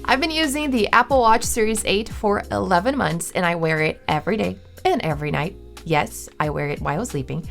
I've been using the Apple Watch Series 8 for 11 months and I wear it every day and every night. Yes, I wear it while sleeping.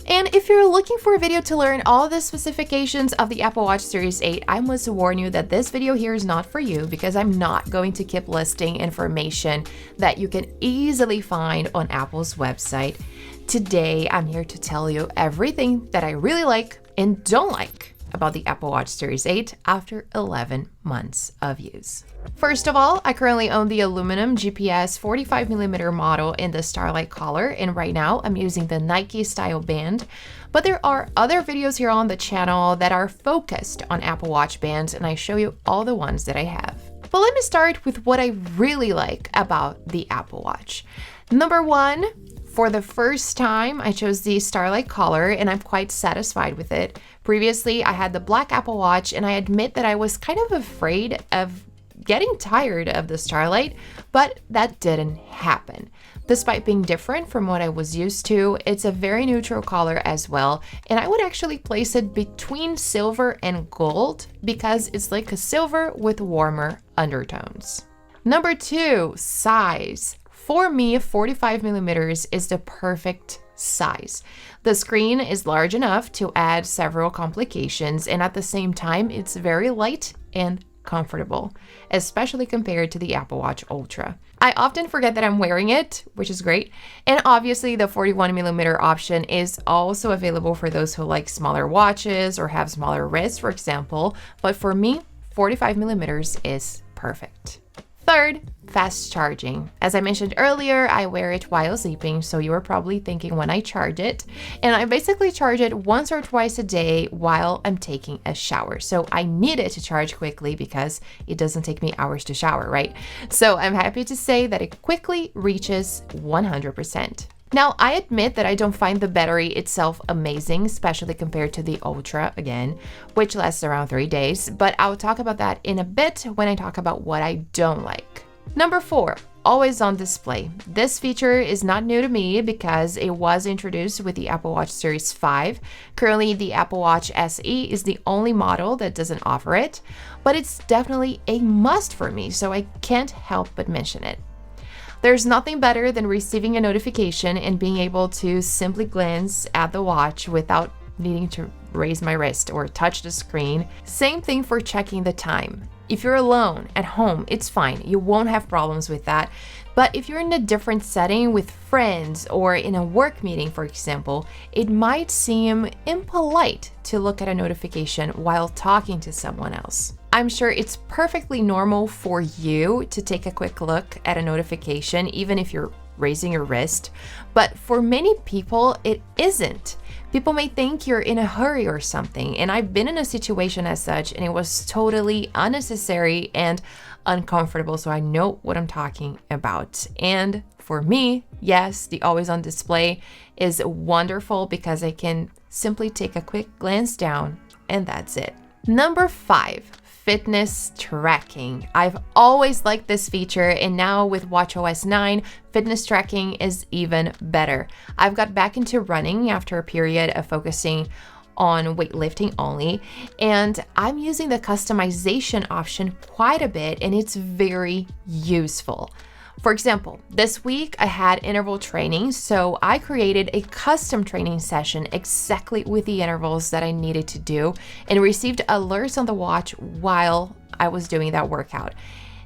And if you're looking for a video to learn all the specifications of the Apple Watch Series 8, I must warn you that this video here is not for you because I'm not going to keep listing information that you can easily find on Apple's website. Today, I'm here to tell you everything that I really like and don't like about the Apple Watch Series 8 after 11 months of use. First of all, I currently own the aluminum GPS 45mm model in the Starlight color, and right now I'm using the Nike style band. But there are other videos here on the channel that are focused on Apple Watch bands, and I show you all the ones that I have. But let me start with what I really like about the Apple Watch. Number one, for the first time, I chose the Starlight color and I'm quite satisfied with it. Previously, I had the black Apple Watch and I admit that I was kind of afraid of getting tired of the Starlight, but that didn't happen. Despite being different from what I was used to, it's a very neutral color as well, and I would actually place it between silver and gold because it's like a silver with warmer undertones. Number two, size. For me, 45mm is the perfect size. The screen is large enough to add several complications, and at the same time, it's very light and comfortable, especially compared to the Apple Watch Ultra. I often forget that I'm wearing it, which is great. And obviously the 41mm option is also available for those who like smaller watches or have smaller wrists, for example. But for me, 45mm is perfect. Third, fast charging. As I mentioned earlier, I wear it while sleeping, so you are probably thinking when I charge it. And I basically charge it once or twice a day while I'm taking a shower. So I need it to charge quickly because it doesn't take me hours to shower, right? So I'm happy to say that it quickly reaches 100%. Now, I admit that I don't find the battery itself amazing, especially compared to the Ultra, again, which lasts around 3 days, but I'll talk about that in a bit when I talk about what I don't like. Number four, always on display. This feature is not new to me because it was introduced with the Apple Watch Series 5. Currently, the Apple Watch SE is the only model that doesn't offer it, but it's definitely a must for me, so I can't help but mention it. There's nothing better than receiving a notification and being able to simply glance at the watch without needing to raise my wrist or touch the screen. Same thing for checking the time. If you're alone at home, it's fine. You won't have problems with that. But if you're in a different setting with friends or in a work meeting, for example, it might seem impolite to look at a notification while talking to someone else. I'm sure it's perfectly normal for you to take a quick look at a notification, even if you're raising your wrist. But for many people, it isn't. People may think you're in a hurry or something, and I've been in a situation as such, and it was totally unnecessary and uncomfortable, so I know what I'm talking about. And for me, yes, the always on display is wonderful because I can simply take a quick glance down, and that's it. Number five, fitness tracking. I've always liked this feature, and now with watchOS 9, fitness tracking is even better. I've got back into running after a period of focusing on weightlifting only, and I'm using the customization option quite a bit, and it's very useful. For example, this week I had interval training, so I created a custom training session exactly with the intervals that I needed to do and received alerts on the watch while I was doing that workout.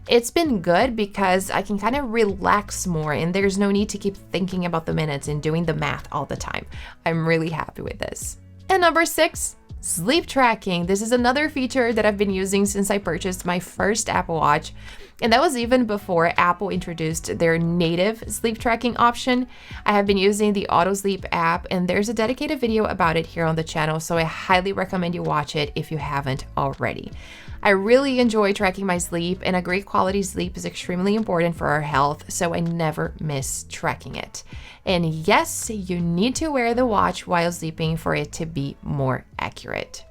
It's been good because I can kind of relax more and there's no need to keep thinking about the minutes and doing the math all the time. I'm really happy with this. And number six, sleep tracking. This is another feature that I've been using since I purchased my first Apple Watch. And that was even before Apple introduced their native sleep tracking option. I have been using the Auto Sleep app, and there's a dedicated video about it here on the channel, so I highly recommend you watch it if you haven't already. I really enjoy tracking my sleep, and a great quality sleep is extremely important for our health, so I never miss tracking it. And yes, you need to wear the watch while sleeping for it to be more accurate.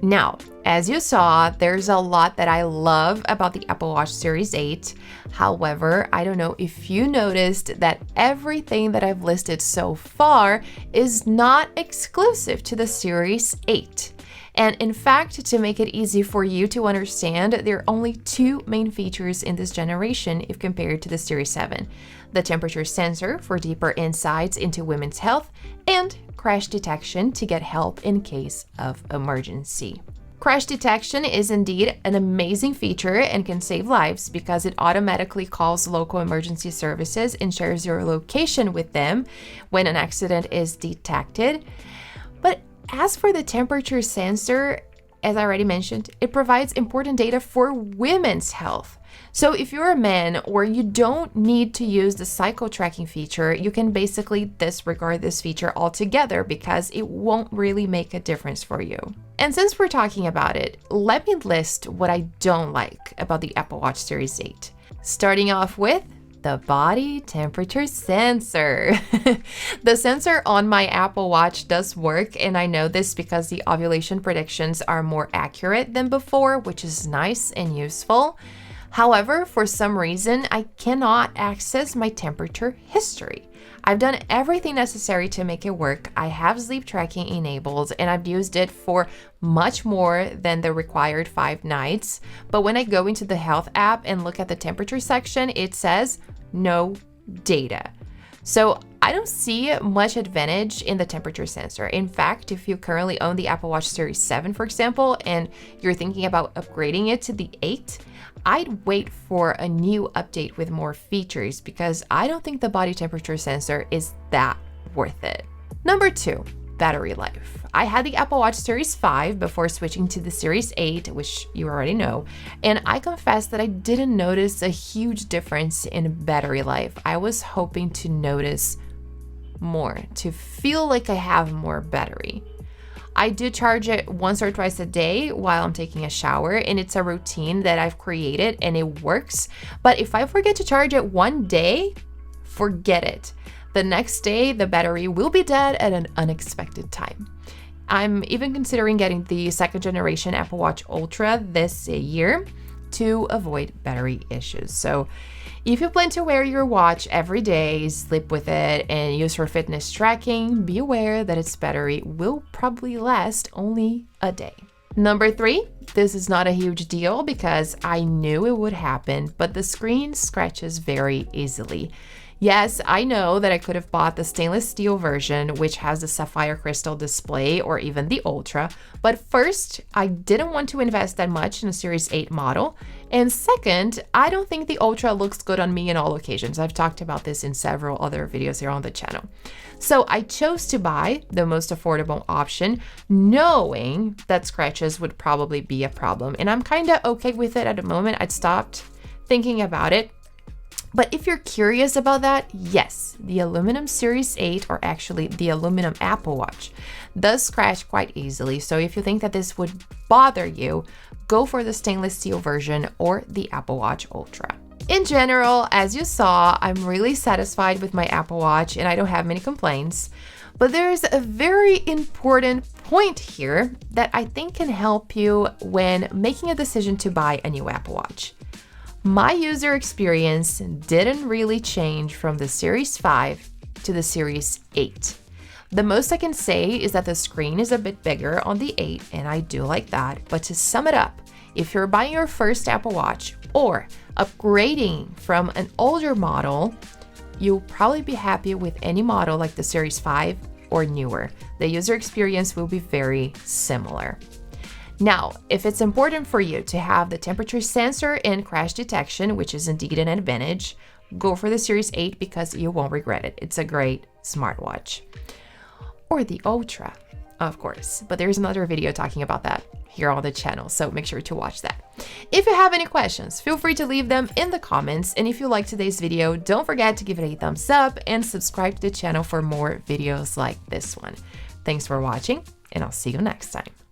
Now, as you saw, there's a lot that I love about the Apple Watch Series 8. However, I don't know if you noticed that everything that I've listed so far is not exclusive to the Series 8. And in fact, to make it easy for you to understand, there are only two main features in this generation if compared to the Series 7. The temperature sensor for deeper insights into women's health, and crash detection to get help in case of emergency. Crash detection is indeed an amazing feature and can save lives because it automatically calls local emergency services and shares your location with them when an accident is detected. But as for the temperature sensor, as I already mentioned, it provides important data for women's health. So if you're a man or you don't need to use the cycle tracking feature, you can basically disregard this feature altogether because it won't really make a difference for you. And since we're talking about it, let me list what I don't like about the Apple Watch Series 8. Starting off with the body temperature sensor. The sensor on my Apple Watch does work, and I know this because the ovulation predictions are more accurate than before, which is nice and useful. However, for some reason, I cannot access my temperature history. I've done everything necessary to make it work. I have sleep tracking enabled, and I've used it for much more than the required 5 nights. But when I go into the health app and look at the temperature section, it says no data. So I don't see much advantage in the temperature sensor. In fact, if you currently own the Apple Watch Series 7, for example, and you're thinking about upgrading it to the 8, I'd wait for a new update with more features because I don't think the body temperature sensor is that worth it. Number 2, battery life. I had the Apple Watch Series 5 before switching to the Series 8, which you already know, and I confess that I didn't notice a huge difference in battery life. I was hoping to notice more, to feel like I have more battery. I do charge it once or twice a day while I'm taking a shower, and it's a routine that I've created and it works. But if I forget to charge it one day, forget it. The next day, the battery will be dead at an unexpected time. I'm even considering getting the 2nd generation Apple Watch Ultra this year to avoid battery issues. So if you plan to wear your watch every day, sleep with it, and use for fitness tracking, be aware that its battery will probably last only a day. Number 3, this is not a huge deal because I knew it would happen, but the screen scratches very easily. Yes, I know that I could have bought the stainless steel version, which has the sapphire crystal display, or even the Ultra, but first, I didn't want to invest that much in a Series 8 model, and second, I don't think the Ultra looks good on me in all occasions. I've talked about this in several other videos here on the channel. So I chose to buy the most affordable option, knowing that scratches would probably be a problem, and I'm kind of okay with it at the moment. I'd stopped thinking about it. But if you're curious about that, yes, the aluminum Series 8, or actually the aluminum Apple Watch, does scratch quite easily. So if you think that this would bother you, go for the stainless steel version or the Apple Watch Ultra. In general, as you saw, I'm really satisfied with my Apple Watch and I don't have many complaints. But there's a very important point here that I think can help you when making a decision to buy a new Apple Watch. My user experience didn't really change from the Series 5 to the Series 8. The most I can say is that the screen is a bit bigger on the 8, and I do like that. But to sum it up, if you're buying your first Apple Watch or upgrading from an older model, you'll probably be happy with any model like the Series 5 or newer. The user experience will be very similar. Now, if it's important for you to have the temperature sensor and crash detection, which is indeed an advantage, go for the Series 8 because you won't regret it. It's a great smartwatch. Or the Ultra, of course, but there's another video talking about that here on the channel, so make sure to watch that. If you have any questions, feel free to leave them in the comments, and if you liked today's video, don't forget to give it a thumbs up and subscribe to the channel for more videos like this one. Thanks for watching, and I'll see you next time.